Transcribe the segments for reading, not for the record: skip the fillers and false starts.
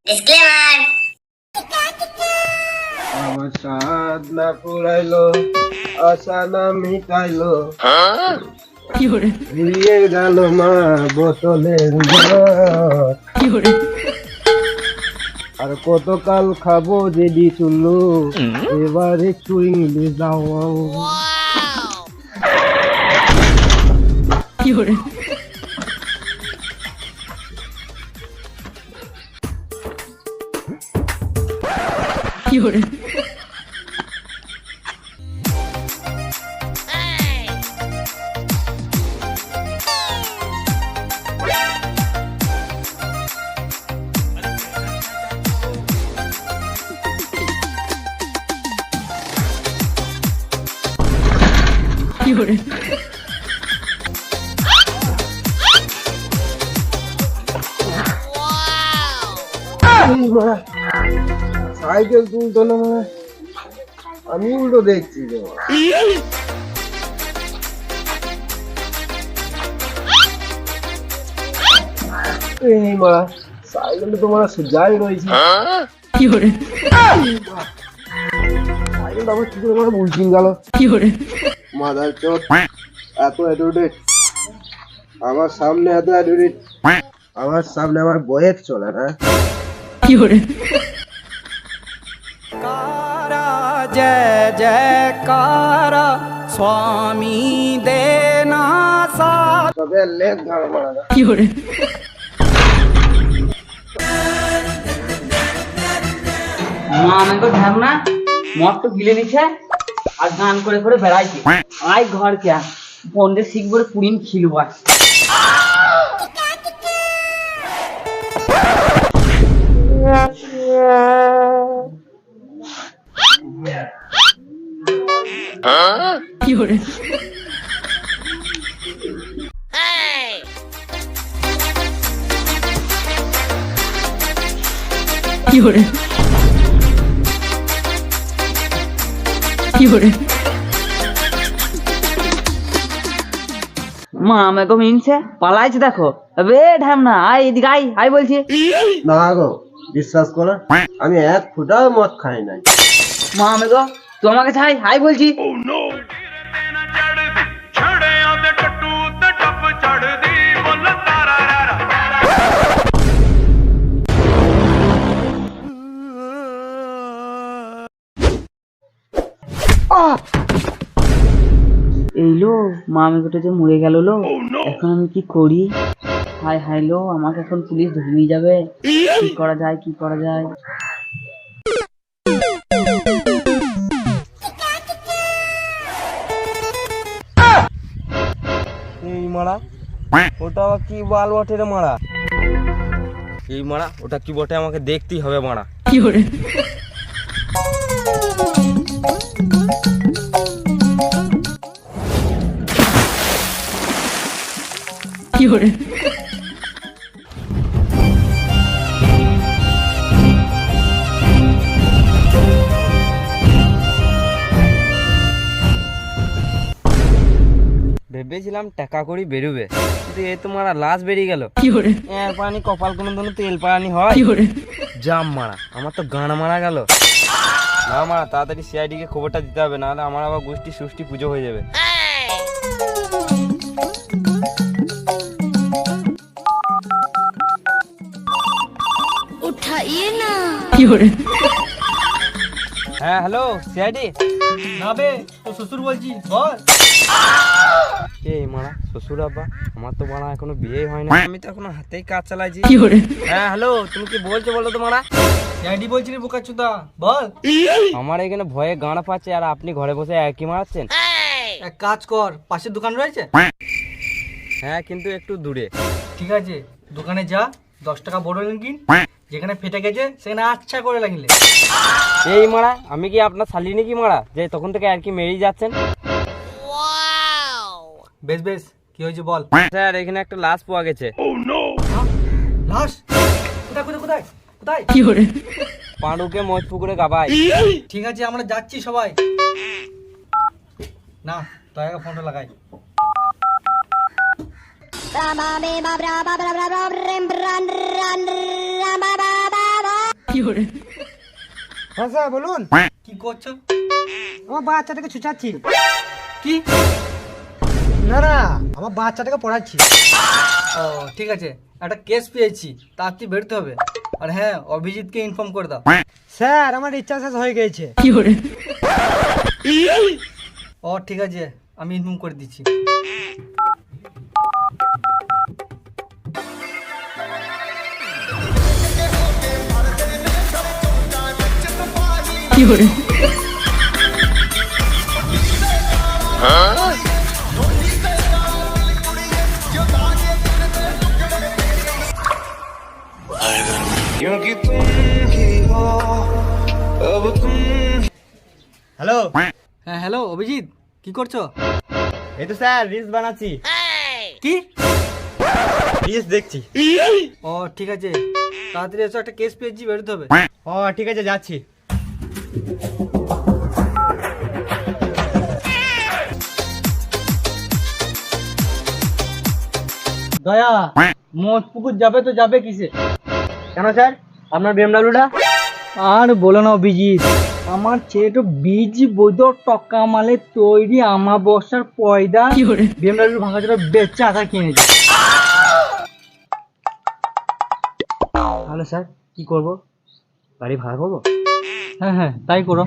Disclaimer. আমার সাধ না পুরাইলো, আশা না মিটাইলো, ফিরিয়ে গেল মা বোতলের ঘর। আর কতকাল খাবো যদি চুল্লু, এবার একটু ইংলিশ দাও। সাইকেল তুলতো না, আমি উল্টো দেখছি যে এই মারা সাইকেল তোমার যাই রয়েছে, সাইকেল আবার কি করে আমার বুঝিং গেল মাদার চোখ। এত অ্যাটিটিউড আমার সামনে, এত অ্যাটিটিউড আমার সামনে, আমার বয়েস চলে না। जय जयकार स्वामी देना साथ। তবে লেগ ধর মারা মা আমাকে ধ্যান না মদ তো গিলে নিছে আর গান করে করে বেড়াইছে। আয় ঘর কে বন্ধে শিখবো পুরিন খিলবা। মা আমাকে মিনছে পালাইছে দেখো। বে ঢামনা আয় এদিকে, আয় আয় বলছি। না গো, বিশ্বাস করো আমি এক ফুটাও মদ খাই নাই। মা আমাকে তুই আমাকে চাই আয় বলছি। এইলো মা আমাকে যে মরে গেল লো, এখন আমি কি করি? হাই হাই লো, আমাকে এখন পুলিশ ধরে নিয়ে যাবে। কি করা যায়, কি করা যায়? এই মারা ওটা আবার কি বাল বটে রে মারা? এই মারা ওটা কি বটে, আমাকে দেখতেই হবে মারা। ভেবেছিলাম টাকা করি বেরোবে, কিন্তু এ তো মারা লাশ বেরিয়ে গেল। এর পানি কপাল কোনো দিন তেল পানি হয়। জাম মারা, আমার তো গান মারা গেল। না মারা তাড়াতাড়ি সিআইডি কে খবরটা দিতে হবে, নাহলে আমার আবার গোষ্ঠী সুষ্টি পুজো হয়ে যাবে। উঠাইয়ে না। হ্যাঁ হ্যালো সিআইডি। না বে, তো শ্বশুর বলছি বল। এই মারা শ্বশুর আব্বা, আমার তো মারা এখনো বিয়েই হয় না, আমি তো এখনো হাতেই কাজ চালাইছি। হ্যাঁ হ্যালো, তুমি কি বলছো বলো তো মারা? সিআইডি বলছি রে বোকাচোদা, বল। আমার এখানে ভয়ে গাঁড়া পাচ্ছে আর আপনি ঘরে বসে একই মারাচ্ছেন। এক কাজ কর, পাশের দোকান রয়েছে। হ্যাঁ কিন্তু একটু দূরে। ঠিক আছে, দোকানে যা, 10 টাকা বড় কিন, যেখানে ফেটে গেছে সেখানে আচ্ছা করে লাগিলে। এই মারা, আমি কি আপনার শালিনী কি মারা যে তখন থেকে আর কি মেরেই যাচ্ছেন? বেশ বেশ, কি হয়েছে বল। স্যার এখানে একটা লাশ পাওয়া গেছে। লাশ? কোথায় কোথায় কোথায় কোথায়? পাঁড়ুকে মজপুকুরে গাবাই। ঠিক আছে, আমরা যাচ্ছি সবাই। না, দয়া করে ফোনটা লাগাই। হ্যাঁ স্যার বলুন। কি করছো? আমার বাচ্চাটাকে ছুচাচ্ছি। কি? না না, আমার বাচ্চাটাকে পড়াচ্ছি। ও ঠিক আছে, একটা কেস পেয়েছি, তাড়াতাড়ি বেরোতে হবে। আর হ্যাঁ, অভিজিৎকে ইনফর্ম করে দাও। স্যার আমার রিচার্জ শেষ হয়ে গেছে। ও ঠিক আছে, আমি ইনফর্ম করে দিচ্ছি। হ্যালো, হ্যাঁ হ্যালো অভিজিৎ, কি করছো? এই তো স্যার রিলস বানাচ্ছি। কি? রিলস দেখছি। ও ঠিক আছে, তাড়াতাড়ি এসো, একটা কেস পেয়েছি, বেরোতে হবে। ও ঠিক আছে, যাচ্ছি। দয়া, মোট পুকুর যাবে তো যাবে কিসে? কেন স্যার, আপনার বিএমডাব্লিউটা? আর বলো না অভিজিৎ, আমার ছেলেটা বীজ বৈধ টকা মালে তৈরি আমাবস্যার পয়দা বিএমডাব্লিউ ভাঙাচোরা বেচে আধা কিনেছে। তাহলে স্যার কি করব? গাড়ি ভাড়া করবো? হ্যাঁ হ্যাঁ, তাই করো।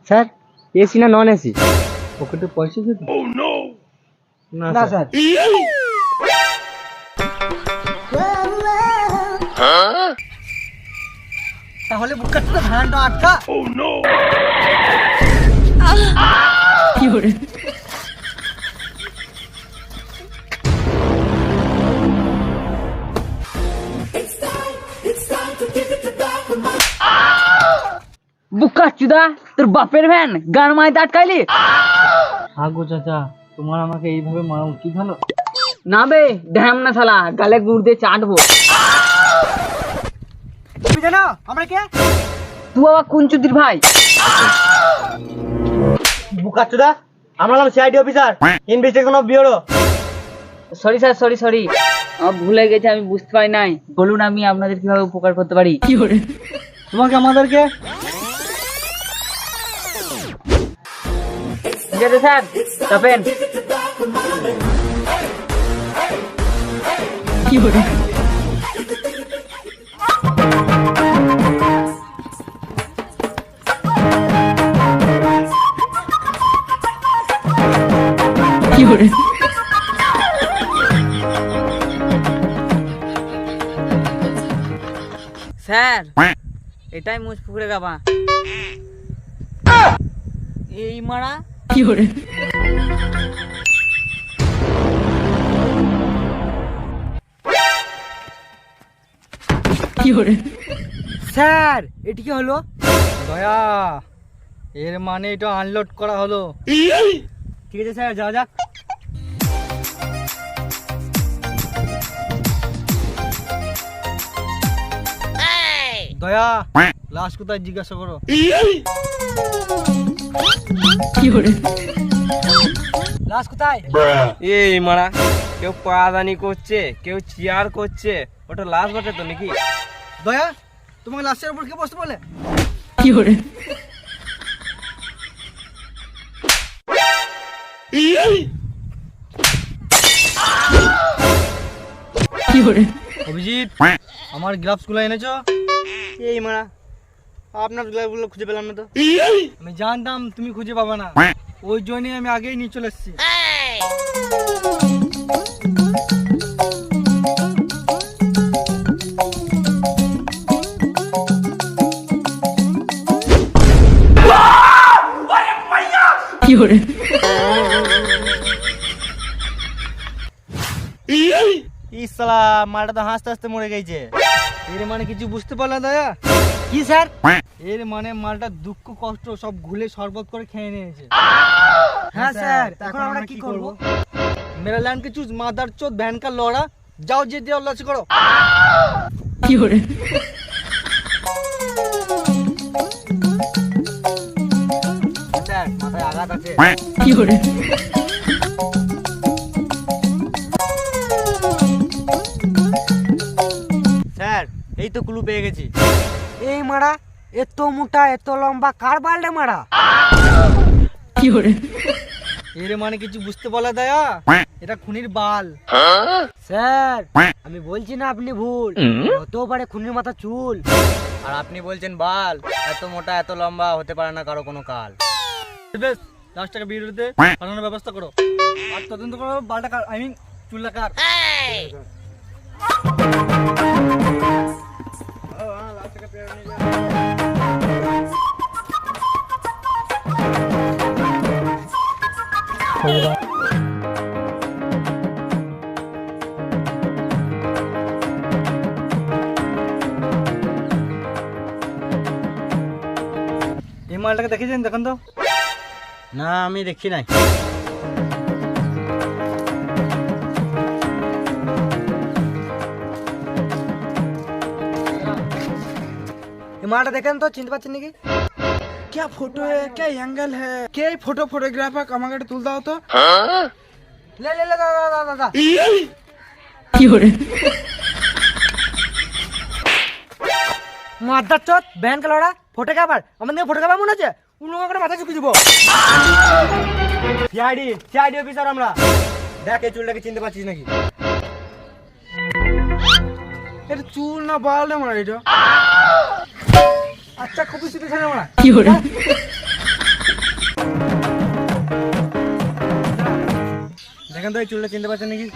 স্যার এসি না নন এসি? পকেটে পয়সা আছে তো? না স্যার। তাহলে বুকার তো ভাড়াটা আটকা। বুকা চুদা, তোর বাপের ভ্যান গান মাইতে আটকাইলি? আগো চাচা, তোমার আমাকে এইভাবে মারা উচিত হলো না বে, ঢ্যাম না শালা, গালে গুড় দিয়ে চাটবো। তুমি জানো আমরা কে? তুই আবার কোন চুদির ভাই? বুকাচুদা, আমরা হলাম CID officer, investigation of bureau. Sorry sir, sorry sorry, আমার ভুলে গেছে, আমি বুঝতে পারি নাই। বলুন আমি আপনাদের কিভাবে উপকার করতে পারি? তোমাকে আমাদেরকে। ঠিক আছে স্যার, চাপেন। স্যার এটাই মুজপুকুরে গাবা। এই মারা স্যার এটি কি হলো? দয়া, এর মানে এটা আনলোড করা হলো। ঠিক আছে স্যার, যাওয়া যাক। দয়া, লাশ কোথায় জিজ্ঞাসা করো। লাশ কোথায়? এই মারা, কেউ পাদানি করছে, কেউ চেয়ার করছে, ওটা লাশ বটে তো নাকি? দয়া, তোমাকে লাশের উপর কে বসতে বলে? অভিজিৎ, আমার গ্লাভস গুলো এনেছো? এই মারা, আপনার গ্লাভগুলো খুঁজে পেলাম না তো। আমি জানতাম তুমি খুঁজে পাবে না, ওই জন্যই আমি আগেই নিয়ে চলে এসেছি। ইসালা, মালটা তো হাসতে হাসতে মরে গেছে। এর মানে কিছু বুঝতে পারলে দয়া? কি স্যার? এর মানে মালটা দুঃখ কষ্ট সব ঘুলে শরবত করে খেয়ে নিয়েছে। হ্যাঁ স্যার, এখন আমরা কি করব? मेरा लैंड के चूज मादर चोद बहन का लौड़ा, जाओ जे दिया अल्लाह से करो। স্যার মাথায় আঘাত আছে। পেয়ে গেছি। এই মারা এত মোটা এত লম্বা কার বালটা মারা? এর মানে কিছু বুঝতে বলা দয়া, এটা খুনির বাল। স্যার আমি বলছি না আপনি ভুল, হতেও পারে খুনির মাথা চুল। আর আপনি বলছেন বাল? এত মোটা এত লম্বা হতে পারে না কারো কোনো কাল। বেশ, লাস্টটাকে বিরুদ্ধে পাঠানোর ব্যবস্থা করো আর তদন্ত করো বালটা কার, আই মিন চুলটা কার। এই মালটাকে দেখেছেন? দেখুন তো। না আমি দেখি নাই। এই মালটা দেখেন তো, চিনতে পারছেন নাকি? क्या फोटो है, क्या एंगल है, क्या फोटो फोटोग्राफर আমাকে একটু তুল দাও তো। লে লে লে দাদা দাদা দাদা মাদার চোদ ব্যান কালোড়া ফটোগ্রাফার আমাদের ফটোগ্রাফার মনে আছে? উনি করে মাথা চুকি দিব। সিআইডি সিআইডি অফিসার আমরা। দেখ এই চুলটাকে চিনতে পারছিস নাকি? এটা চুল না বাল রে মারা এটা। আচ্ছা খুবই সিটি ছেলে মারা। দেখেন তো এই চুলটা চিনতে পারছেন নাকি?